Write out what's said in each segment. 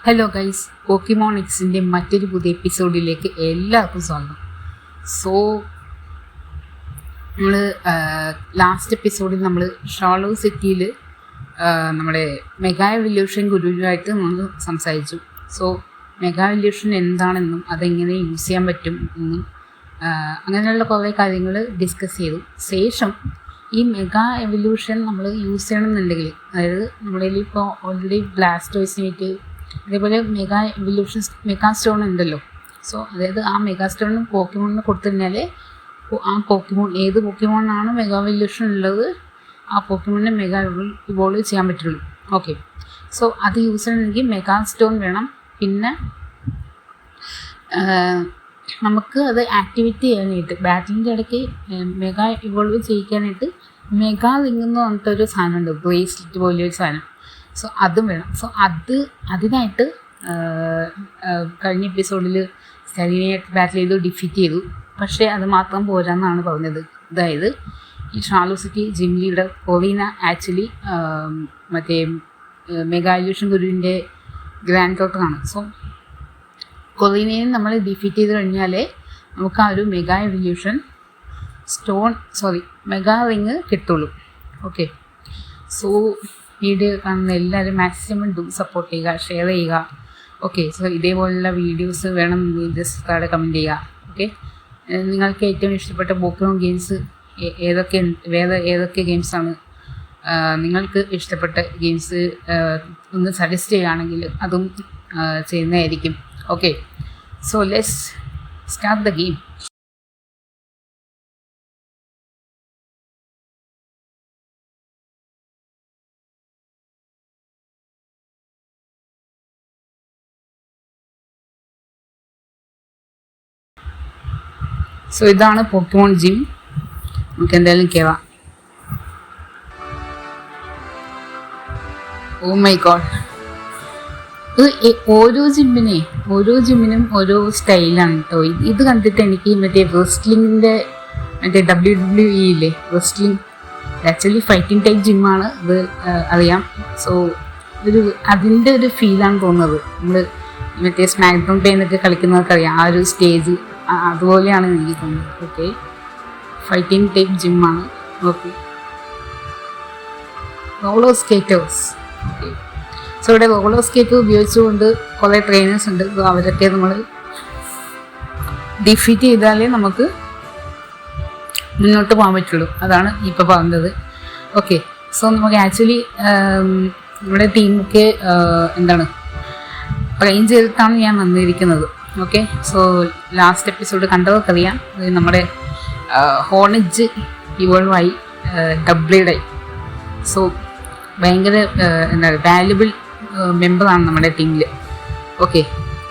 Hello guys, പോക്കിമോൺ എക്സിൻ്റെ മറ്റൊരു പുതിയ എപ്പിസോഡിലേക്ക് എല്ലാവർക്കും സ്വാഗതം. സോ നമ്മൾ ലാസ്റ്റ് എപ്പിസോഡിൽ നമ്മൾ ഷാളോ സിറ്റിയിൽ നമ്മുടെ മെഗാ എവല്യൂഷൻ ഗുരുവായിട്ട് നമ്മൾ സംസാരിച്ചു. സോ മെഗാ എവല്യൂഷൻ എന്താണെന്നും അതെങ്ങനെ യൂസ് ചെയ്യാൻ പറ്റും എന്നും അങ്ങനെയുള്ള കുറേ കാര്യങ്ങൾ ഡിസ്കസ് ചെയ്തു. ശേഷം ഈ മെഗാ എവല്യൂഷൻ നമ്മൾ യൂസ് ചെയ്യണമെന്നുണ്ടെങ്കിൽ, അതായത് നമ്മളിൽ ഇപ്പോൾ ഓൾറെഡി ബ്ലാസ്റ്റോയ്സിനായിട്ട് അതേപോലെ മെഗാ എവല്യൂഷൻ മെഗാ സ്റ്റോൺ ഉണ്ടല്ലോ. സോ അതായത് ആ മെഗാ സ്റ്റോണിന് പോക്കിമോണിന് കൊടുത്തു കഴിഞ്ഞാൽ ആ പോക്കിമോൺ ഏത് പോക്കിമോണാണ് മെഗാ എവല്യൂഷൻ ഉള്ളത് ആ പോക്കിമോണിനെ മെഗാ ഇവോൾവ് ചെയ്യാൻ പറ്റുള്ളൂ. ഓക്കെ, സോ അത് യൂസ് ചെയ്യണമെങ്കിൽ മെഗാ സ്റ്റോൺ വേണം. പിന്നെ നമുക്ക് അത് ആക്ടിവേറ്റ് ചെയ്യാനായിട്ട് ബാറ്റിലിൻ്റെ ഇടയ്ക്ക് മെഗാ ഇവോൾവ് ചെയ്യിക്കാനായിട്ട് മെഗാ റിംഗ് എന്ന് പറഞ്ഞിട്ടൊരു സാധനമുണ്ട്, ബ്രേസ്ലെറ്റ് പോലെയൊരു സാധനം. സോ അതും വേണം. സോ അതിനായിട്ട് കഴിഞ്ഞ എപ്പിസോഡിൽ സ്റ്റലീനയായിട്ട് ബാറ്റിൽ ചെയ്തു ഡിഫീറ്റ് ചെയ്തു. പക്ഷേ അത് മാത്രം പോരാന്നാണ് പറഞ്ഞത്. അതായത് ഈ Shalour city gym leader Korrina actually മറ്റേ മെഗാ എവല്യൂഷൻ ഗുരുവിൻ്റെ ഗ്രാൻഡ് ഡോട്ടറാണ്. സോ കൊറീനയെ നമ്മൾ ഡിഫീറ്റ് ചെയ്ത് കഴിഞ്ഞാലേ നമുക്ക് ആ ഒരു മെഗാ എവല്യൂഷൻ മെഗാ റിങ് കിട്ടുള്ളൂ. ഓക്കെ, സോ വീഡിയോ കാണുന്ന എല്ലാവരും മാക്സിമം സപ്പോർട്ട് ചെയ്യുക, ഷെയർ ചെയ്യുക. ഓക്കെ, സോ ഇതേപോലുള്ള വീഡിയോസ് വേണം ജസ്റ്റ് താഴെ കമൻറ്റ് ചെയ്യുക. ഓക്കെ, നിങ്ങൾക്ക് ഏറ്റവും ഇഷ്ടപ്പെട്ട പോക്കിമോൺ ഗെയിംസ് ഏതൊക്കെ ഗെയിംസാണ് നിങ്ങൾക്ക് ഇഷ്ടപ്പെട്ട ഗെയിംസ് ഒന്ന് സജസ്റ്റ് ചെയ്യുകയാണെങ്കിൽ അതും ചെയ്യുന്നതായിരിക്കും. Okay, so let's start the game. So ഇതാണ് പോക്കിമോൺ ജിം. നമുക്ക് എന്തായാലും കയറാം. ഓ മൈ ഗോഡ്, ഓരോ ജിമ്മിനും ഓരോ സ്റ്റൈലാണ് കേട്ടോ. ഇത് കണ്ടിട്ട് എനിക്ക് മറ്റേ റെസ്ലിങ്ങിൻ്റെ മറ്റേ WWE ഇല്ലേ, റെസ്ലിംഗ് ആക്ച്വലി ഫൈറ്റിംഗ് ടൈപ്പ് ജിമ്മാണ് ഇത്, അറിയാം. സോ അതിൻ്റെ ഒരു ഫീലാണ് തോന്നുന്നത്. നമ്മൾ മറ്റേ സ്മാക്ക് ഡൗൺ ടൈനൊക്കെ കളിക്കുന്നവർക്കറിയാം ആ ഒരു സ്റ്റേജ് അതുപോലെയാണ് എനിക്ക് തോന്നുന്നത്. ഓക്കെ, ഫൈറ്റിംഗ് ടൈപ്പ് ജിമ്മാണ്. Okay, roller skaters. Okay, so ഇവിടെ റോളർ സ്കേറ്റ് ഉപയോഗിച്ചുകൊണ്ട് കുറേ ട്രെയിനേഴ്സ് ഉണ്ട്. സോ അവരൊക്കെ നമ്മൾ ഡിഫീറ്റ് ചെയ്താലേ നമുക്ക് മുന്നോട്ട് പോകാൻ പറ്റുള്ളൂ. അതാണ് ഇപ്പോൾ പറഞ്ഞത്. ഓക്കെ, സോ നമുക്ക് ആക്ച്വലി നമ്മുടെ ടീമൊക്കെ ട്രെയിൻ ചെയ്തിട്ടാണ് ഞാൻ വന്നിരിക്കുന്നത്. ഓക്കെ, സോ ലാസ്റ്റ് എപ്പിസോഡ് കണ്ടവർക്കറിയാം, നമ്മുടെ ഹോണിജ് ഇവോൾവായി ഡബ്ലേഡായി. സോ ഭയങ്കര വാല്യുബിൾ മെമ്പറാണ് നമ്മുടെ ടീമിൽ. ഓക്കെ,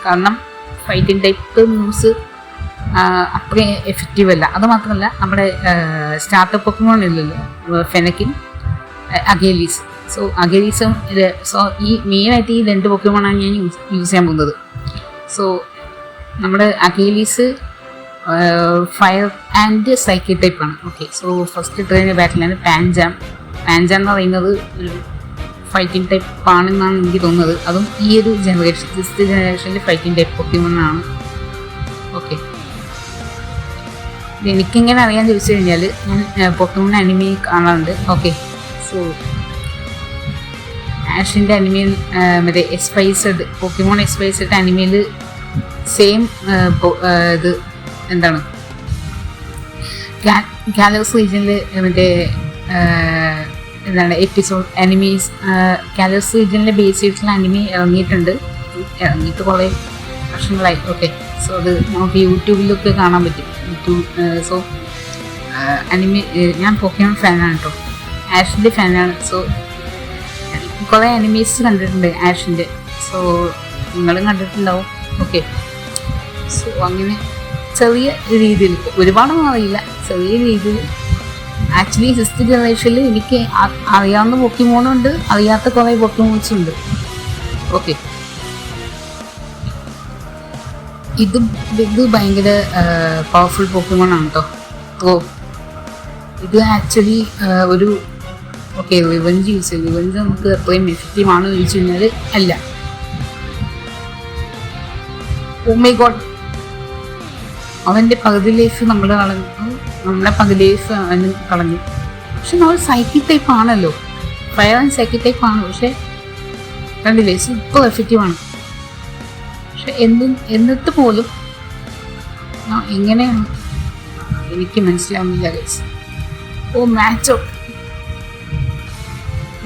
കാരണം ഫൈറ്റിംഗ് ടൈപ്പ് മൂവ്സ് അത്രയും എഫക്റ്റീവ് അല്ല. അതുമാത്രമല്ല നമ്മുടെ സ്റ്റാർട്ടർ പോക്കിമോൺ ഇല്ലല്ലോ, ഫെനക്കിൻ, അഗേലീസ്. സോ അഗേലീസും ഈ മെയിനായിട്ട് ഈ രണ്ട് പോക്കിമോണാണ് ഞാൻ യൂസ് ചെയ്യാൻ പോകുന്നത്. സോ നമ്മുടെ അഗേലീസ് ഫയർ ആൻഡ് സൈക്കിൾ ടൈപ്പാണ്. ഓക്കെ, സോ ഫസ്റ്റ് ട്രെയിൻ ബാറ്റിലാണ് പാൻജാം എന്ന് പറയുന്നത് ഒരു ഫൈറ്റിംഗ് ടൈപ്പ് ആണെന്നാണ് എനിക്ക് തോന്നുന്നത്. അതും ഈ ഒരു ജനറേഷനിൽ ഫൈറ്റിംഗ് ടൈപ്പ് പോക്കിമോണാണ്. ഓക്കെ, എനിക്കിങ്ങനെ അറിയാൻ ചോദിച്ചു കഴിഞ്ഞാൽ ഞാൻ പോക്കിമോൺ അനിമി കാണാറുണ്ട്. ഓക്കെ, സോ ആഷിൻ്റെ അനിമയിൽ മറ്റേ എക്സ്പൈസഡ് പോക്കിമോൺ എക്സ്പൈസഡ് അനിമയിൽ സെയിം ഇത് കാലോസ് റീജിയനിൽ മറ്റേ എപ്പിസോഡ് അനിമീസ് കാലോസ് റീജിയനിലെ ബേസ് ചെയ്തിട്ടുള്ള അനിമി ഇറങ്ങിയിട്ട് കുറേ വർഷങ്ങളായി. ഓക്കെ, സോ അത് നമുക്ക് യൂട്യൂബിലൊക്കെ കാണാൻ പറ്റും. സോ അനിമി ഞാൻ പോക്കിമോൺ ഫാനാണ് കേട്ടോ, ആഷിൻ്റെ ഫാനാണ്. സോ കുറേ അനിമീസ് കണ്ടിട്ടുണ്ട് ആഷിൻ്റെ. സോ നിങ്ങളും കണ്ടിട്ടുണ്ടാവും. ഓക്കെ, സോ അങ്ങനെ ചെറിയ രീതിയിൽ, ഒരുപാടൊന്നും അറിയില്ല, ചെറിയ രീതിയിൽ. ആക്ച്വലി 6th ജനറേഷനിൽ എനിക്ക് അറിയാവുന്ന പോക്കിമോണുണ്ട്, അറിയാത്ത കുറേ പോക്കിമോൺസ് ഉണ്ട്. ഓക്കെ, ഇത് ഭയങ്കര പവർഫുൾ പോക്കിമോണാണ് കേട്ടോ. ഓ, ഇത് ആക്ച്വലി ഒരു റിവഞ്ച് യൂസ് ചെയ്യും. റിവഞ്ച് നമുക്ക് എത്രയും എഫക്റ്റീവ് ആണെന്ന് ചോദിച്ചു കഴിഞ്ഞാൽ അല്ല. ഓ മൈ ഗോഡ്, അവൻ്റെ പകുതി ലൈഫ് നമ്മൾ കളഞ്ഞു, നമ്മുടെ പകുതി ലൈഫ് അവന് കളഞ്ഞു. പക്ഷെ നമ്മൾ സൈക്കിൾ ടൈപ്പ് ആണല്ലോ, ഫയർ ആൻഡ് സൈക്കിൾ ടൈപ്പ് ആണ്. പക്ഷെ കണ്ടില്ലേ, സൂപ്പർ എഫക്റ്റീവാണ്. പക്ഷെ എന്നിട്ട് പോലും എങ്ങനെയാണ് എനിക്ക് മനസ്സിലാവുന്നില്ല ഗൈസ്. ഓ മാച്ചോ,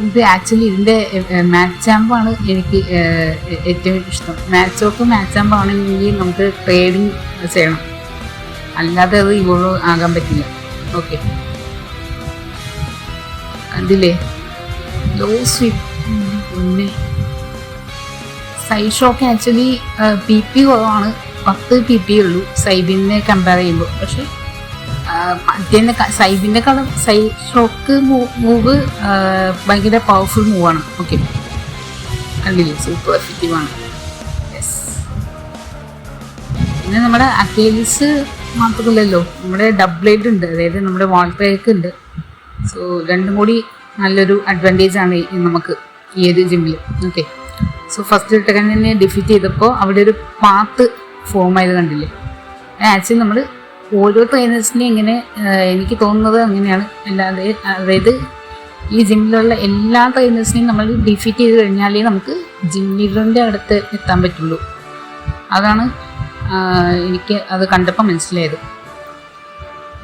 ഇത് ആക്ച്വലി ഇതിൻ്റെ മാച്ചാമ്പാണ് എനിക്ക് ഏറ്റവും ഇഷ്ടം. മാച്ചോക്ക് മാച്ചാമ്പാണെങ്കിൽ നമുക്ക് ട്രേഡിങ് ചെയ്യണം, അല്ലാതെ അത് ഇവളോ ആകാൻ പറ്റില്ല. ഓക്കെ, കണ്ടില്ലേ, ലോ സ്വീപ്പ്. പിന്നെ സൈഡ് ഷോക്ക് ആക്ച്വലി PP കുറവാണ്, 10 PP ഉള്ളൂ സൈഡിനെ കമ്പയർ ചെയ്യുമ്പോൾ. പക്ഷെ സൈഡിൻ്റെ കളർ സൈഡ് ഷോക്ക് മൂവ് ഭയങ്കര പവർഫുൾ മൂവാണ്. ഓക്കെ, കണ്ടില്ലേ, സൂപ്പർ എഫക്റ്റീവാണ്. യെസ്. പിന്നെ നമ്മുടെ അക്കേലിസ് മാത്രമല്ലല്ലോ, നമ്മുടെ ഡബ്ലേഡ് ഉണ്ട്, അതായത് നമ്മുടെ വാൾട്രേക്ക് ഉണ്ട്. സോ രണ്ടും കൂടി നല്ലൊരു അഡ്വാൻറ്റേജ് ആണ് നമുക്ക് ഈ ഒരു ജിമ്മിൽ. ഓക്കെ, സോ ഫസ്റ്റ് ടെക്കനെ ഡിഫീറ്റ് ചെയ്തപ്പോൾ അവിടെ ഒരു പാത്ത് ഫോം ആയത് കണ്ടില്ലേ. ആക്ച്വലി നമ്മൾ ഓരോ ട്രെയിനേഴ്സിനെ ഇങ്ങനെ എനിക്ക് തോന്നുന്നത് അങ്ങനെയാണ്. അതായത് ഈ ജിമ്മിലുള്ള എല്ലാ ട്രെയിനേഴ്സിനെയും നമ്മൾ ഡിഫീറ്റ് ചെയ്ത് കഴിഞ്ഞാലേ നമുക്ക് ജിം ലീഡറിൻ്റെ അടുത്ത് എത്താൻ പറ്റുള്ളൂ. അതാണ് എനിക്ക് അത് കണ്ടപ്പോൾ മനസ്സിലായത്.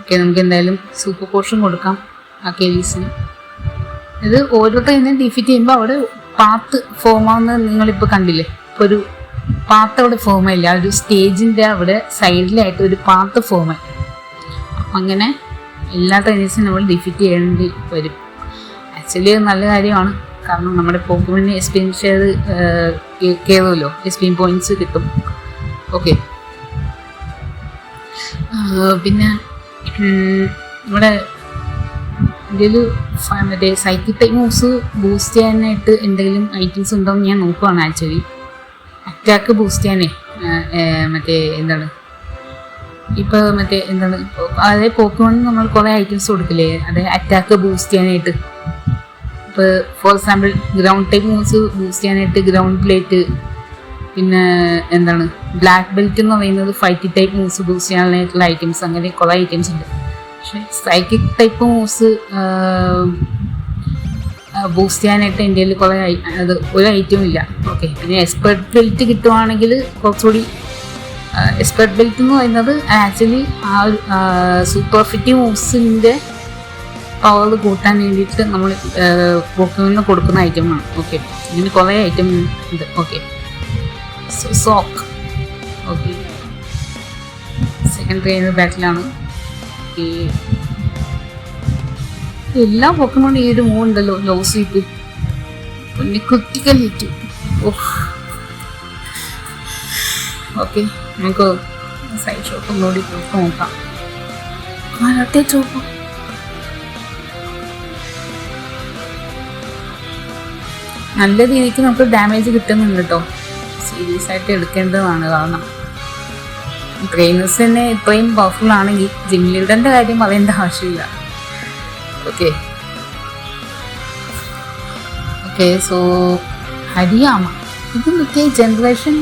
ഓക്കെ, നമുക്ക് എന്തായാലും സൂപ്പർ പോർഷൻ കൊടുക്കാം ആ കേലീസിന്. ഇത് ഓരോ ട്രെയിനും ഡിഫീറ്റ് ചെയ്യുമ്പോൾ അവിടെ പാത്ത് ഫോം ആവുന്നത് നിങ്ങളിപ്പോൾ കണ്ടില്ലേ. ഇപ്പോൾ ഒരു പാത്ത് അവിടെ ഫോം ആയില്ല, ഒരു സ്റ്റേജിൻ്റെ അവിടെ സൈഡിലായിട്ട് ഒരു പാത്ത് ഫോം ആയി. അപ്പം അങ്ങനെ എല്ലാ ട്രെയിനേഴ്സും നമ്മൾ ഡിഫീറ്റ് ചെയ്യേണ്ടി വരും. ആക്ച്വലി നല്ല കാര്യമാണ്, കാരണം നമ്മുടെ പോക്കുമിനെ എക്സ്പീരിയൻസ് ചെയ്ത് കയറുമല്ലോ, എക്സ്പീരിയൻ പോയിന്റ്സ് കിട്ടും. ഓക്കെ, പിന്നെ നമ്മുടെ ഇതിൽ മറ്റേ സൈക്കിൾ ടൈപ്പ് മൂവ്സ് ബൂസ്റ്റ് ചെയ്യാനായിട്ട് എന്തെങ്കിലും ഐറ്റംസ് ഉണ്ടോ എന്ന് ഞാൻ നോക്കുവാണ്. ആക്ച്വലി അറ്റാക്ക് ബൂസ്റ്റ് ചെയ്യാനേ മറ്റേ എന്താണ് ഇപ്പോൾ മറ്റേ എന്താണ്, അതായത് പോക്കുമൺ നമ്മൾ കുറേ ഐറ്റംസ് കൊടുക്കില്ലേ, അതായത് അറ്റാക്ക് ബൂസ്റ്റ് ചെയ്യാനായിട്ട്. ഇപ്പോൾ for example ground type moves boost ചെയ്യാനായിട്ട് ഗ്രൗണ്ട് പ്ലേറ്റ്, പിന്നെ എന്താണ് ബ്ലാക്ക് ബെൽറ്റ് എന്ന് പറയുന്നത് ഫൈറ്റ് ടൈപ്പ് മൂവ്സ് ബൂസ്റ്റ് ചെയ്യാനായിട്ടുള്ള ഐറ്റംസ്, അങ്ങനെ കുറേ ഐറ്റംസ് ഉണ്ട്. പക്ഷേ സൈക്കിക് ടൈപ്പ് മൂവ്സ് ബൂസ്റ്റ് ചെയ്യാനായിട്ട് എൻ്റെ കയ്യിൽ കുറേ അത് ഒരു ഐറ്റവും ഇല്ല. ഓക്കെ, പിന്നെ എക്സ്പെർട്ട് ബെൽറ്റ് കിട്ടുവാണെങ്കിൽ കുറച്ചുകൂടി. എക്സ്പെർട്ട് ബെൽറ്റ് എന്ന് പറയുന്നത് ആക്ച്വലി ആ ഒരു സൂപ്പർ എഫക്റ്റീവ് മൂവ്സിൻ്റെ പവർ കൂട്ടാൻ വേണ്ടിയിട്ട് നമ്മൾ പോക്കുമെന്ന് കൊടുക്കുന്ന ഐറ്റമാണ്. ഓക്കെ, ഇങ്ങനെ കുറേ ഐറ്റം ഉണ്ട്. Okay, Sawk. Okay, second trainer ബാറ്റിലാണ്. ഓക്കെ, എല്ലാ പോക്കുമ്പോഴും ഈ ഒരു മൂവ് ഉണ്ടല്ലോ, ലോ സ്വീപ്പ്, പിന്നെ ക്രിട്ടിക്കൽ ഹിറ്റ്. ഓക്കെ, നമുക്ക് സൈഡ് ഷോട്ട് ഒന്നുകൂടി നോക്കാം. Karate chop. നല്ല രീതിക്ക് നമുക്ക് ഡാമേജ് കിട്ടുന്നുണ്ട് കേട്ടോ. സീരിയസ് ആയിട്ട് എടുക്കേണ്ടതാണ്, കാരണം ട്രെയിനേഴ്സ് തന്നെ ഇത്രയും പവർഫുൾ ആണെങ്കിൽ ജിം ലീഡറിൻ്റെ കാര്യം പറയേണ്ട ആവശ്യമില്ല. ഓക്കെ ഓക്കെ സോ ഹരിയാമ ഇത് മറ്റേ ജനറേഷൻ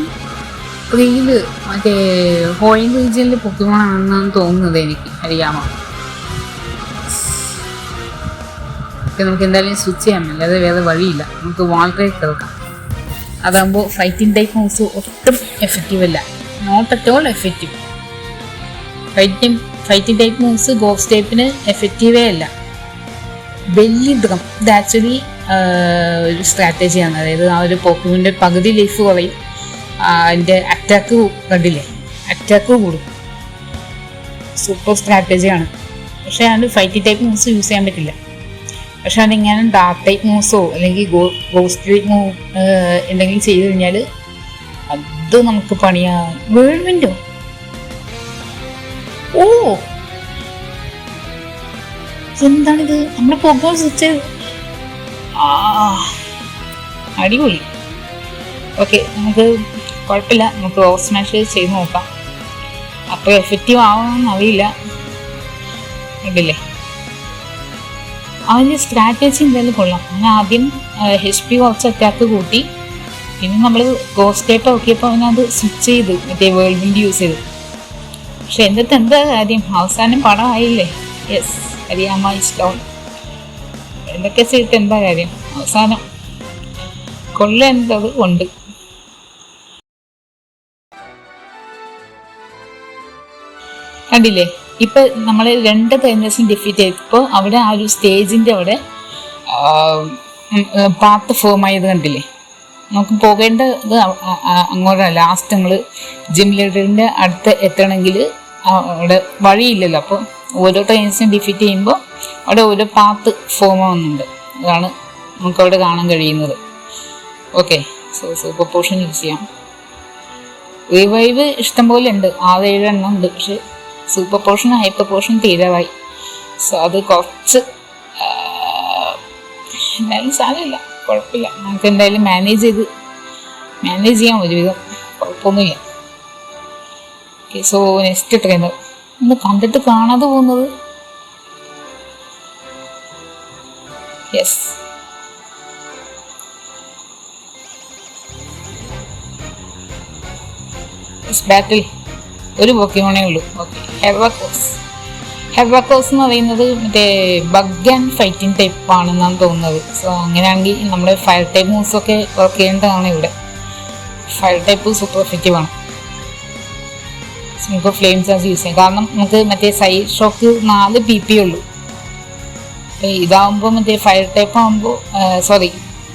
3 മറ്റേ ഹോയിൻ റീജിയനിൽ പൊക്കിമോണാണെന്നാണ് തോന്നുന്നത് എനിക്ക്. ഹരിയാമ ഓക്കെ, നമുക്ക് എന്തായാലും സ്വിച്ച് ചെയ്യാൻ പറ്റില്ല, അത് വേറെ വഴിയില്ല. നമുക്ക് വാൾട്രേക്ക് കേൾക്കാം. അതാകുമ്പോൾ ഫൈറ്റിംഗ് ടൈപ്പ് മൂവ്സ് ഒട്ടും എഫക്റ്റീവ് അല്ല, not at all effective. Fighting type moves ghost ടൈപ്പിന് എഫക്റ്റീവേ അല്ല. ബെല്ലി ഡ്രം ഇത് ആക്ച്വലി ഒരു സ്ട്രാറ്റജിയാണ്. അതായത് ആ ഒരു പോക്കുമിൻ്റെ പകുതി ലൈഫ് കുറയും, അതിൻ്റെ അറ്റാക്ക് കണ്ടില്ലേ, അറ്റാക്ക് കൂടും. സൂപ്പർ സ്ട്രാറ്റജിയാണ്. പക്ഷേ അതിന് ഫൈറ്റിംഗ് ടൈപ്പ് മൂവ്സ് യൂസ് ചെയ്യാൻ പറ്റില്ല. പക്ഷെ അതിങ്ങനെ ഡാർക്ക് ടൈപ്പ് മൂവ്സോ അല്ലെങ്കിൽ ഗോസ്റ്റ് ടൈപ്പ് മൂവ് എന്തെങ്കിലും ചെയ്ത് കഴിഞ്ഞാൽ അത് നമുക്ക് പണിയാ. വേൾമെൻറ്റോ ഓ എന്താണിത്, നമ്മളെ പോകാൻ സ്വിച്ച് അടിപൊളി. ഓക്കെ, നമുക്ക് കുഴപ്പമില്ല, നമുക്ക് ഓവർ സ്മാഷ് ചെയ്ത് നോക്കാം. അപ്പോൾ എഫക്റ്റീവ് ആവുമെന്ന് അറിയില്ല. ഇല്ലേ, അവൻ്റെ സ്ട്രാറ്റജി എന്തായാലും കൊള്ളാം. അങ്ങനെ ആദ്യം HP കുറച്ച് അറ്റാക്ക് കൂട്ടി, പിന്നെ നമ്മൾ ഗോസ്റ്റ് ടൈപ്പ് നോക്കിയപ്പോൾ അവനത് സ്വിച്ച് ചെയ്ത് മറ്റേ വേൾഡ് വിൻഡ് യൂസ് ചെയ്ത്. പക്ഷെ എൻ്റെ അടുത്ത് എന്താ കാര്യം, അവസാനം പടമായില്ലേ. യെസ്, അറിയാമ സ്റ്റോൺ എന്തൊക്കെ ചെയ്തിട്ട് എന്താ കാര്യം, അവസാനം കൊള്ളേണ്ടത് ഉണ്ട്. കണ്ടില്ലേ, ഇപ്പൊ നമ്മൾ 2 ട്രെയിനേഴ്സും ഡിഫീറ്റ് ചെയ്തപ്പോൾ അവിടെ ആ ഒരു സ്റ്റേജിന്റെ അവിടെ പാത്ത് ഫോം ആയത് കണ്ടില്ലേ. നമുക്ക് പോകേണ്ടത് അങ്ങോട്ടാണ്. ലാസ്റ്റ് നമ്മൾ ജിം ലീഡറിന്റെ അടുത്ത് എത്തണമെങ്കിൽ അവിടെ വഴിയില്ലല്ലോ. അപ്പോൾ ഓരോ ട്രെയിനേഴ്സിനും ഡിഫീറ്റ് ചെയ്യുമ്പോൾ അവിടെ ഓരോ പാത്ത് ഫോം ആവുന്നുണ്ട്. അതാണ് നമുക്കവിടെ കാണാൻ കഴിയുന്നത്. Okay, so super potion use ചെയ്യാം. റിവൈവ് ഇഷ്ടംപോലെ ഉണ്ട്, 6-7 എണ്ണം ഉണ്ട്. പക്ഷെ സൂപ്പർ പോഷൻ ഹൈപ്പർ പോഷൻ തീരാറായി. സോ അത് കുറച്ച് എന്തായാലും സാരമില്ല, കുഴപ്പമില്ല. നമുക്ക് എന്തായാലും മാനേജ് ചെയ്യാൻ ഒരുവിധം കുഴപ്പമൊന്നുമില്ല. ഓക്കെ, സോ നെക്സ്റ്റ് ട്രെയിനർ ഒന്ന് കണ്ടിട്ട് കാണാതെ പോകുന്നത്. യെസ്, ബാറ്റിൽ ഒരു പോക്കിമോണേ ഉള്ളൂ. ഓക്കെ, ഹെർവാക്കോസ് എന്ന് പറയുന്നത് മറ്റേ ബഗ് ആൻഡ് ഫൈറ്റിംഗ് ടൈപ്പ് ആണെന്നാണ് തോന്നുന്നത്. സോ അങ്ങനെയാണെങ്കിൽ നമ്മുടെ ഫയർ ടൈപ്പ് മൂവ്സ് ഒക്കെ വർക്ക് ചെയ്യേണ്ടതാണ് ഇവിടെ. ഫയർ ടൈപ്പ് സൂപ്പർ എഫക്റ്റീവ് ആണ്. നമുക്ക് ഫ്ലെയിം ചാർജ് യൂസ് ചെയ്യാം. കാരണം നമുക്ക് മറ്റേ സൈഡ് ഷോക്ക് 4 PP ഉള്ളൂ. ഇതാവുമ്പോൾ മറ്റേ ഫയർ ടൈപ്പ് ആകുമ്പോൾ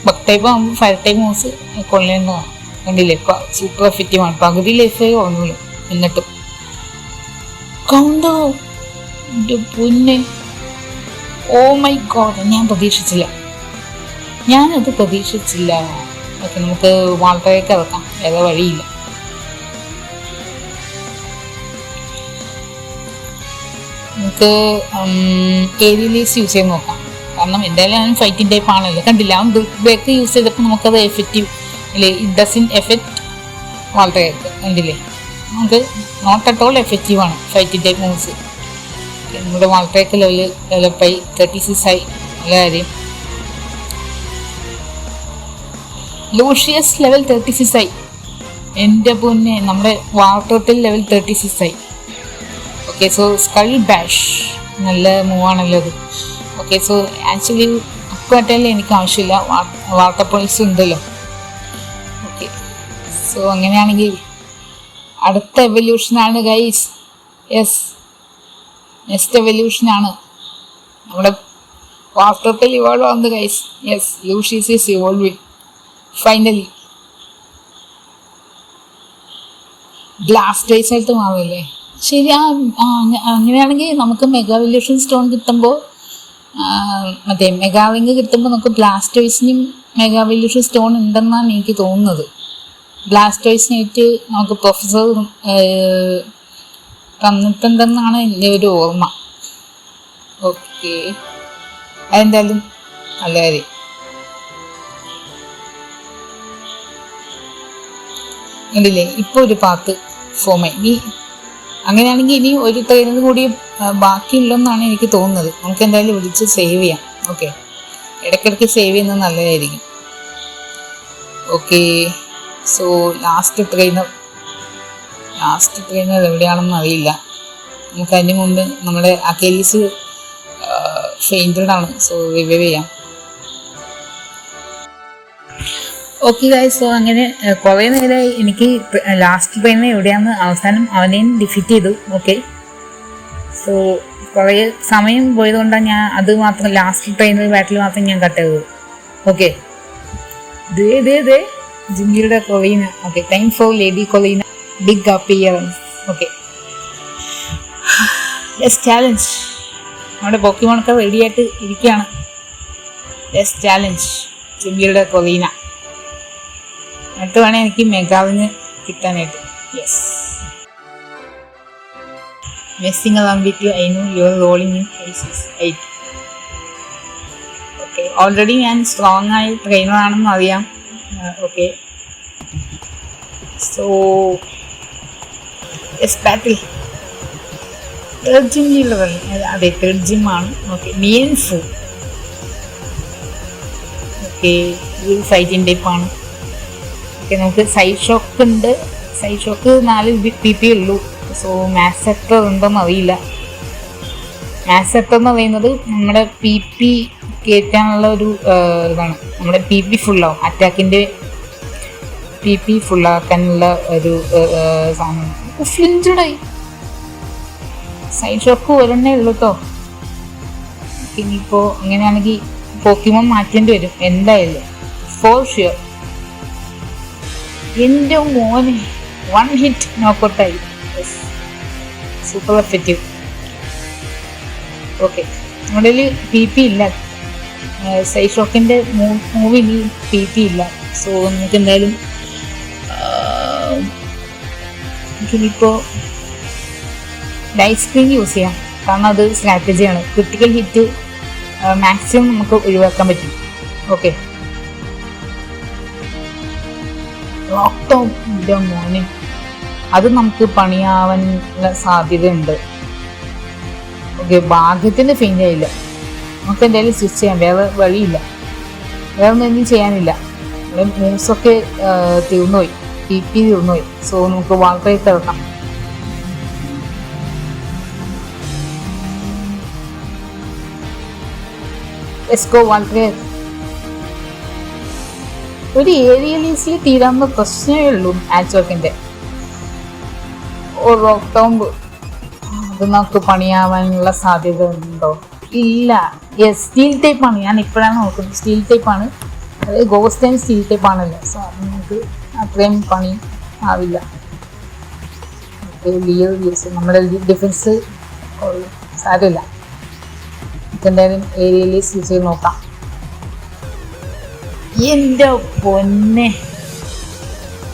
ബഗ് ടൈപ്പ് ആകുമ്പോൾ ഫയർ ടൈപ്പ് മൂവ്സ് കൊള്ളേണ്ടതാണ്. കണ്ടില്ലേ, സൂപ്പർ എഫക്റ്റീവ് ആണ്. പകുതി ലൈഫേ കുറഞ്ഞുള്ളൂ. എന്നിട്ടും കൗണ്ടോ പൊന്നെ, ഓ മൈ ഗോഡ്, ഞാനത് പ്രതീക്ഷിച്ചില്ല. ഓക്കെ, നമുക്ക് വാൾട്ടറേക്ക് ഇറക്കാം, വേറെ വഴിയില്ല. നമുക്ക് ഏരിയലീസ് യൂസ് ചെയ്ത് നോക്കാം. കാരണം എന്തായാലും ഞാൻ ഫൈറ്റിംഗ് ടൈപ്പ് ആണല്ലോ. കണ്ടില്ല, അവൻ ബ്രേക്ക് യൂസ് ചെയ്തപ്പോൾ നമുക്കത് എഫക്റ്റീവ് അല്ലേ. ഇറ്റ് ഡസൻ എഫക്റ്റ് വാൾട്ടറേക്ക്. കണ്ടില്ലേ, നമുക്ക് നോട്ട് അറ്റ് ഓൾ എഫക്റ്റീവ് ആണ് ഫൈറ്റിംഗ് ടൈപ്പ് മൂവ്സ്. നമ്മുടെ വാൾട്ടറേക്ക് ഡെവലപ്പായി 36 ആയി. നല്ല കാര്യം. ലൂഷ്യസ് ലെവൽ 36 ആയി. എൻ്റെ പൊന്നെ, നമ്മുടെ വാൾട്ടോട്ടിൽ ലെവൽ 36 ആയി. ഓക്കെ, സോ സ്കൾ ബാഷ് നല്ല മൂവാണല്ലോ അത്. ഓക്കെ, സോ ആക്ച്വലി അപ്പാട്ടല്ലേ എനിക്ക് ആവശ്യമില്ല, വാട്ടർ പോളിസ് ഉണ്ടല്ലോ. ഓക്കെ, സോ അങ്ങനെയാണെങ്കിൽ അടുത്ത എവല്യൂഷനാണ് ഗൈസ്. യെസ്, നെക്സ്റ്റ് എവല്യൂഷനാണ് നമ്മുടെ വാട്ടോട്ടിൽ ഇവോൾവ് ആവുന്നത് guys. Yes, Lucius is evolving finally. Blasters ആയിട്ട് മാറില്ലേ. ശരി, അങ്ങനെയാണെങ്കിൽ നമുക്ക് മെഗാ എവല്യൂഷൻ സ്റ്റോൺ കിട്ടുമ്പോൾ മറ്റേ മെഗാവിങ് കിട്ടുമ്പോൾ നമുക്ക് ബ്ലാസ്റ്റേഴ്സിനും മെഗാ എവല്യൂഷൻ സ്റ്റോൺ ഉണ്ടെന്നാണ് എനിക്ക് തോന്നുന്നത്. ബ്ലാസ്റ്റേഴ്സിനായിട്ട് നമുക്ക് പ്രൊഫസർ തന്നിട്ടുണ്ടെന്നാണ് എൻ്റെ ഒരു ഓർമ്മ. ഓക്കെ, അതെന്തായാലും നല്ല കാര്യം. കണ്ടില്ലേ, ഇപ്പോൾ ഒരു പാത്ത് ഫോമായി. ഇനി അങ്ങനെയാണെങ്കിൽ ഇനി ഒരു ട്രെയിനർ കൂടി ബാക്കിയുള്ളെന്നാണ് എനിക്ക് തോന്നുന്നത്. നമുക്ക് എന്തായാലും വിളിച്ച് സേവ് ചെയ്യാം. ഓക്കെ, ഇടയ്ക്കിടയ്ക്ക് സേവ് ചെയ്യുന്നത് നല്ലതായിരിക്കും. ഓക്കെ, സോ ലാസ്റ്റ് ട്രെയിനർ എവിടെയാണെന്ന് അറിയില്ല. നമുക്ക് അതിന് മുമ്പ് നമ്മുടെ അക്കേലീസ് ഫെയിൻറ്റഡ് ആണ്. സോ റിവൈവ് ചെയ്യാം. ഓക്കെ ഗൈസ്, സോ അങ്ങനെ കുറേ നേരമായി എനിക്ക് ലാസ്റ്റ് ട്രെയിനർ എവിടെയാണെന്ന്. അവസാനം അവനെയും ഡിഫീറ്റ് ചെയ്തു. ഓക്കെ, സോ കുറേ സമയം പോയതുകൊണ്ടാണ് ഞാൻ അത് മാത്രം ലാസ്റ്റ് ട്രെയിനർ ബാറ്റിൽ മാത്രം ഞാൻ കട്ട് ചെയ്തത്. ഓക്കെ, ദേ ജിമ്മിയുടെ Korrina. Okay, time for lady Korrina big appearance. Okay, let's challenge. നമ്മുടെ പോക്കിമോണൊക്കെ റെഡിയായിട്ട് ഇരിക്കുകയാണ്. ലെറ്റ്സ് ചാലഞ്ച് ജിമ്മിയുടെ കൊളീന. എന്നിട്ട് വേണേൽ എനിക്ക് മെഗാവിന് കിട്ടാനായിട്ട്. Yes, messing around with I know you are rolling in 8. Okay, already ഞാൻ സ്ട്രോങ് ആയി ട്രെയിനർ ആണെന്ന് അറിയാം. Okay, so yes, battle third ജിമ്മിലുള്ളത്. അതെ, തേർഡ് ജിമ്മാണ്. Okay, Mienfoo. ഓക്കെ, ഇത് ഫൈറ്റിംഗ് ടൈപ്പാണ്. ഓക്കെ, നമുക്ക് സൈഡ് ഷോക്ക് ഉണ്ട്. സൈഡ് ഷോക്ക് 4 PP ഉള്ളൂ. സോ മാക്സ് എത്ര ഉണ്ടോയെന്ന് അറിയില്ല. മാക്സ് എത്ര എന്ന് പറയുന്നത് നമ്മുടെ PP കയറ്റാനുള്ള ഒരു ഇതാണ്. നമ്മുടെ PP ഫുള്ളാവും, അറ്റാക്കിൻ്റെ PP ഫുള്ളാക്കാനുള്ള ഒരു സാധനം. ഫ്ലിഞ്ചഡായി. സൈഡ് ഷോക്ക് ഒരെണ്ണേ ഉള്ളൂ കേട്ടോ. ഇനിയിപ്പോൾ അങ്ങനെയാണെങ്കിൽ പോക്കിമോൻ മാറ്റേണ്ടി വരും എന്തായാലും, ഫോർ ഷ്യൂർ. എൻ്റെ മോനെ 1 ഹിറ്റ് നോക്കൗട്ടായി. Super effective. ഓക്കെ, നമ്മുടെ PP ഇല്ല. സൈഡ് ഷോക്കിൻ്റെ മൂവിൽ PP ഇല്ല. സോ നമുക്ക് എന്തായാലും ഇനിയിപ്പോൾ ലൈറ്റ് സ്ക്രീൻ യൂസ് ചെയ്യാം, കാരണം അത് സ്ട്രാറ്റജിയാണ്. ക്രിട്ടിക്കൽ ഹിറ്റ് മാക്സിമം നമുക്ക് ഒഴിവാക്കാൻ പറ്റും. ഓക്കെ, ലോക്ക്ഡൗൺ മോനെ അത് നമുക്ക് പണിയാവാനുള്ള സാധ്യതയുണ്ട്. ഓക്കെ, ഭാഗ്യത്തിന് ഫെയിൻ ആയില്ല. നമുക്ക് എന്തായാലും സ്വിച്ച് ചെയ്യാം, വേറെ വഴിയില്ല. വേറെ ഒന്നും ചെയ്യാനില്ല. മൂവ്സൊക്കെ തീർന്നുപോയി, PP തീർന്നുപോയി. സോ നമുക്ക് വാൾപ്പേക്ക് കിടക്കാം. എസ്കോ വാൾപ്പേ ഒരു ഏരിയലീസിൽ തീരാവുന്ന പ്രശ്നമേ ഉള്ളൂ ആച്ചോക്കിൻ്റെ. റോക്ക് ടോംബ് അത് നമുക്ക് പണിയാവാനുള്ള സാധ്യത ഉണ്ടോ? ഇല്ല. യെസ്, സ്റ്റീൽ ടൈപ്പാണ്. ഞാൻ ഇപ്പോഴാണ് നോക്കുന്നത്, സ്റ്റീൽ ടൈപ്പാണ്. അത് ഗോസ്റ്റ് ആൻഡ് സ്റ്റീൽ ടൈപ്പാണല്ലോ. സോ അത് നമുക്ക് അത്രയും പണി ആവില്ല. ലിയോ യൂസ് നമ്മുടെ ഡിഫൻസ് സാരമില്ല. എന്തായാലും ഏരിയലീസ് യൂസ് ചെയ്ത് നോക്കാം. എൻ്റെ പൊന്നെ,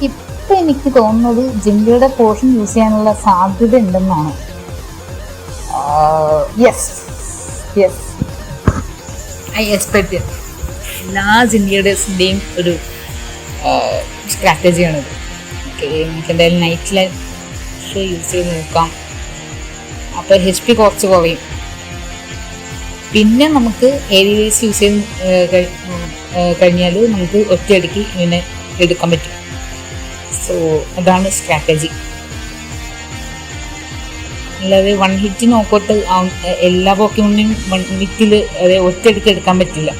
ഇപ്പം എനിക്ക് തോന്നുന്നത് ജിംബയുടെ പോർഷൻ യൂസ് ചെയ്യാനുള്ള സാധ്യത ഉണ്ടെന്നാണ്. Yes yes, I expect. എല്ലാ ജിംബയുടെയും ഒരു സ്ട്രാറ്റജിയാണിത്. ഓക്കെ, നമുക്ക് എന്തായാലും നൈറ്റ് ലൈഫ് യൂസ് ചെയ്ത് നോക്കാം. അപ്പോൾ HP കുറച്ച് കുറയും. പിന്നെ നമുക്ക് ഏരിയലീസ് യൂസ് ചെയ്ത് കഴിഞ്ഞാൽ നമുക്ക് ഒറ്റയടിക്ക് ഇങ്ങനെ എടുക്കാൻ പറ്റും. സോ അതാണ് സ്ട്രാറ്റജി. അല്ലാതെ 1 ഹിറ്റ് നോക്കോട്ട് എല്ലാ പോക്കിമോണിനും 1 ഹിറ്റിൽ ഒറ്റയടിക്ക് എടുക്കാൻ പറ്റില്ല.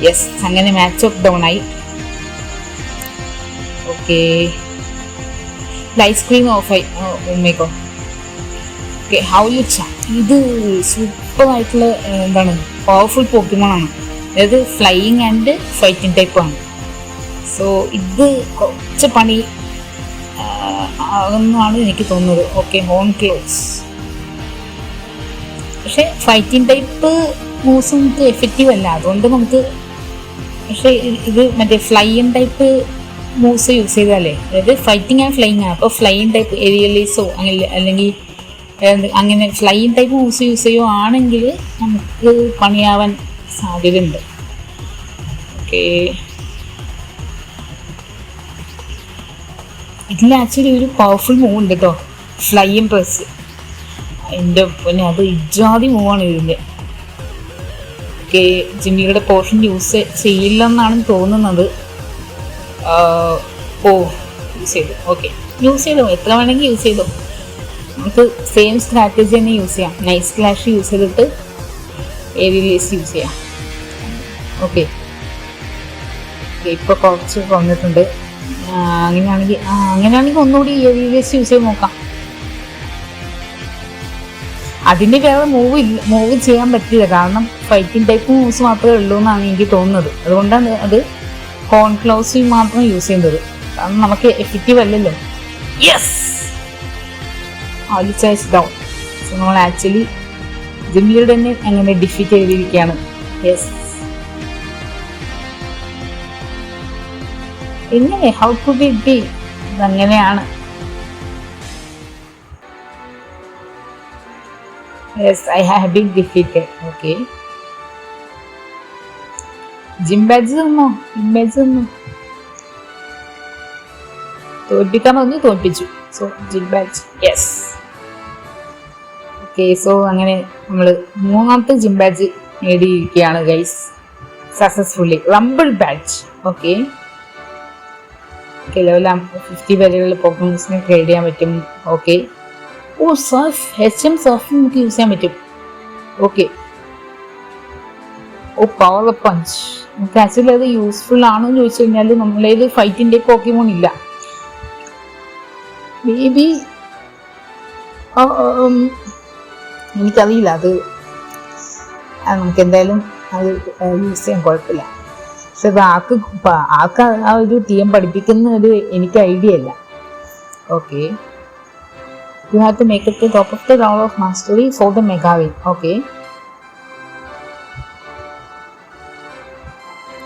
യെസ്, അങ്ങനെ മാച്ച് ഓഫ് ഡൗൺ ആയി. ഓക്കെ, ലൈറ്റ് സ്ക്രീൻ ഓഫായി. ഓമേഗോ. ഓക്കെ, ഹൗലിച്ച ഇത് സൂപ്പറായിട്ടുള്ള എന്താണ് പവർഫുൾ പോക്കിമോണാണ്. അതായത് ഫ്ലൈയിങ് ആൻഡ് ഫൈറ്റിംഗ് ടൈപ്പാണ്. സോ ഇത് കുറച്ച് പണി ആകുന്നതാണ് എനിക്ക് തോന്നുന്നത്. Okay, horn close. പക്ഷെ ഫൈറ്റിംഗ് ടൈപ്പ് മൂവ്സ് നമുക്ക് എഫക്റ്റീവ് അല്ല, അതുകൊണ്ട് നമുക്ക്. പക്ഷെ ഇത് മറ്റേ ഫ്ലൈയിങ് ടൈപ്പ് മൂവ്സ് യൂസ് ചെയ്താലേ, അതായത് ഫൈറ്റിംഗ് ആൻഡ് ഫ്ലൈയിങ് ആണ്. അപ്പോൾ ഫ്ലൈയിങ് ടൈപ്പ് ഏരിയലീസോ അല്ലെങ്കിൽ അങ്ങനെ ഫ്ലൈയിങ് ടൈപ്പ് മൂവ്സ് യൂസ് ചെയ്യുകയാണെങ്കിൽ നമുക്ക് പണിയാവാൻ സാധ്യതയുണ്ട്. ഓക്കെ, ഇതിൽ ആക്ച്വലി ഒരു പവർഫുൾ മൂവ് ഉണ്ട് കേട്ടോ, ഫ്ലൈയിങ് പ്രസ്. എൻ്റെ പിന്നെ അത് ഇജാതി മൂവാണ് ഇതിൻ്റെ. ഓക്കെ, ജിമ്മിയുടെ പോർഷൻ യൂസ് ചെയ്യില്ലെന്നാണ് തോന്നുന്നത്. യൂസ് ചെയ്തു. ഓക്കെ, യൂസ് ചെയ്തോ, എത്ര വേണമെങ്കിൽ യൂസ് ചെയ്തോ. നമുക്ക് സെയിം സ്ട്രാറ്റജി തന്നെ യൂസ് ചെയ്യാം. നൈസ് ക്ലാഷ് യൂസ് ചെയ്തിട്ട് ഏരിയലീസ് യൂസ് ചെയ്യാം. ഓക്കെ, ഇപ്പോൾ കുറച്ച് വന്നിട്ടുണ്ട്. അങ്ങനെയാണെങ്കിൽ ഒന്നുകൂടി ഏരിയലീസ് യൂസ് ചെയ്ത് നോക്കാം. അതിന് വേറെ മൂവ് ചെയ്യാൻ പറ്റില്ല, കാരണം ഫൈറ്റിംഗ് ടൈപ്പ് മൂവ്സ് മാത്രമേ ഉള്ളൂ എന്നാണ് എനിക്ക് തോന്നുന്നത്. അതുകൊണ്ടാണ് അത് ഹോൺ ക്ലോസ് മാത്രം യൂസ് ചെയ്യുന്നത്, കാരണം നമുക്ക് എഫക്റ്റീവ് അല്ലല്ലോ. Yes, Hawlucha down. സോ നമ്മൾ ആക്ച്വലി ജിംലിയുടെ തന്നെ അങ്ങനെ ഡിഫീറ്റ് ചെയ്തിരിക്കുകയാണ്. യെസ്, എങ്ങനെ ഹൗ കുഡ് ഇറ്റ് ബി? ഇതങ്ങനെയാണ്. Yes, I have been defeated. Okay. Gym badge തന്നോ? തോൽപ്പിക്കാൻ പറഞ്ഞു, തോൽപ്പിച്ചു. So gym badge. Yes. Okay, so അങ്ങനെ നമ്മൾ 3ാമത്തെ ജിം ബാഡ്ജ് നേടിയിരിക്കുകയാണ് guys, successfully. Rumble badge. Okay, level 50 വരെയുള്ള പോക്കമോൺസിനെ ട്രേഡ് ചെയ്യാൻ പറ്റും. ഓക്കെ. സർഫ് HM സർഫ് നമുക്ക് യൂസ് ചെയ്യാൻ പറ്റും. ഓക്കെ. പവർ പഞ്ച് നമുക്ക് ആക്ച്വലി അത് യൂസ്ഫുൾ ആണോ എന്ന് ചോദിച്ചു കഴിഞ്ഞാൽ നമ്മളേത് ഫൈറ്റിൻ്റെ പോക്കിമോൺ ഇല്ല. മേ ബി എനിക്കറിയില്ല, അത് നമുക്ക് എന്തായാലും അത് യൂസ് ചെയ്യാൻ കുഴപ്പമില്ല. പക്ഷെ അത് ആൾക്ക് ആ ഒരു ടീം പഠിപ്പിക്കുന്ന ഒരു എനിക്ക് ഐഡിയ ഇല്ല. Okay. You have to make it the top of the tower of mastery for the മെഗാവിൻ. ഓക്കെ.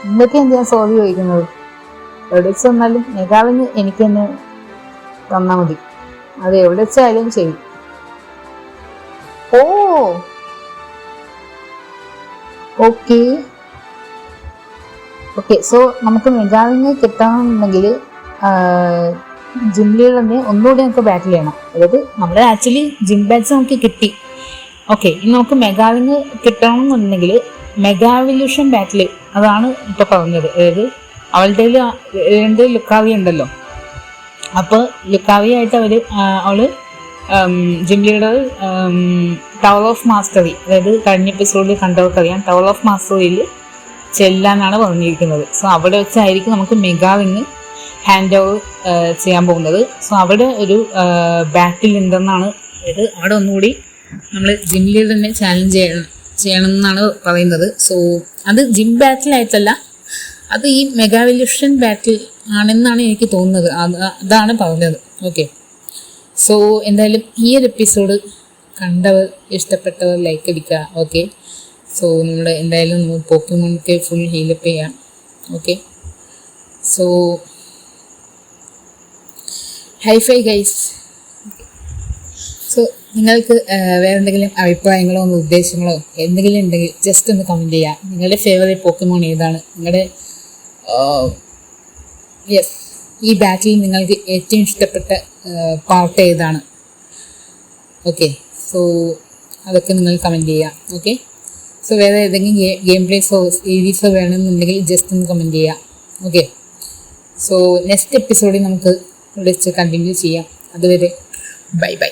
എന്തൊക്കെയാണ് ഞാൻ സോൾവ് ചോദിക്കുന്നത്? എവിടെ വെച്ച് വന്നാലും മെഗാവിന് എനിക്ക് തന്നെ തന്നാൽ മതി. അത് എവിടെ വെച്ചായാലും ശരി. ഓക്കെ. സോ നമുക്ക് മെഗാവിന് കിട്ടണമെന്നുണ്ടെങ്കിൽ ജിം ലീഡറിനെ ഒന്നുകൂടി നമുക്ക് ബാറ്റിൽ ചെയ്യണം. അതായത് നമ്മൾ ആക്ച്വലി ജിം ബാറ്റ്സ് നമുക്ക് കിട്ടി. ഓക്കെ. ഇനി നമുക്ക് മെഗാവിന് കിട്ടണമെന്നുണ്ടെങ്കിൽ മെഗാവല്യൂഷൻ ബാറ്റിൽ, അതാണ് ഇപ്പോൾ പറഞ്ഞത്. അതായത് അവളുടെ 2 ലുക്കാവി ഉണ്ടല്ലോ. അപ്പോൾ ലുക്കാവിയായിട്ട് അവള് gym leader tower of mastery, അതായത് കഴിഞ്ഞ എപ്പിസോഡിൽ കണ്ടവർക്കറിയാം, ടവർ ഓഫ് മാസ്റ്ററിയിൽ ചെല്ലാനാണ് പറഞ്ഞിരിക്കുന്നത്. സോ അവിടെ വെച്ചായിരിക്കും നമുക്ക് മെഗാവിന് ഹാൻഡ് ഓവർ ചെയ്യാൻ പോകുന്നത്. സോ അവിടെ ഒരു ബാറ്റിൽ ഉണ്ടെന്നാണ്, അതായത് അവിടെ ഒന്നുകൂടി നമ്മൾ ജിം ലീഡറിനെ ചാലഞ്ച് ചെയ്യണം എന്നാണ് പറയുന്നത്. സോ അത് ജിം ബാറ്റിലായിട്ടല്ല, അത് ഈ മെഗാവല്യൂഷൻ ബാറ്റിൽ ആണെന്നാണ് എനിക്ക് തോന്നുന്നത്. അതാണ് പറഞ്ഞത്. ഓക്കെ. സോ എന്തായാലും ഈ ഒരു എപ്പിസോഡ് കണ്ടവർ, ഇഷ്ടപ്പെട്ടവർ ലൈക്ക് അടിക്കുക. ഓക്കെ. സോ നമ്മുടെ എന്തായാലും പോക്കിമോണൊക്കെ ഫുൾ ഹീലപ്പ് ചെയ്യാം. Okay. So hi fi guys. So നിങ്ങൾക്ക് വേറെ എന്തെങ്കിലും അഭിപ്രായങ്ങളോ നിർദ്ദേശങ്ങളോ എന്തെങ്കിലും ഉണ്ടെങ്കിൽ ജസ്റ്റ് ഒന്ന് കമൻറ്റ് ചെയ്യുക. നിങ്ങളുടെ ഫേവറേറ്റ് പോക്കിമോൺ ഏതാണ്? നിങ്ങളുടെ ഈ ബാറ്റിൽ നിങ്ങൾക്ക് ഏറ്റവും ഇഷ്ടപ്പെട്ട പാർട്ട് ഏതാണ്? ഓക്കെ. സോ അതൊക്കെ നിങ്ങൾ കമൻറ്റ് ചെയ്യുക. ഓക്കെ. സോ വേറെ ഏതെങ്കിലും ഗെയിം പ്ലേസോ സീരീസോ വേണമെന്നുണ്ടെങ്കിൽ ജസ്റ്റ് ഒന്ന് കമൻറ്റ് ചെയ്യുക. ഓക്കെ. സോ നെക്സ്റ്റ് എപ്പിസോഡിൽ നമുക്ക് വിളിച്ച് കണ്ടിന്യൂ ചെയ്യാം. അതുവരെ ബൈ ബൈ.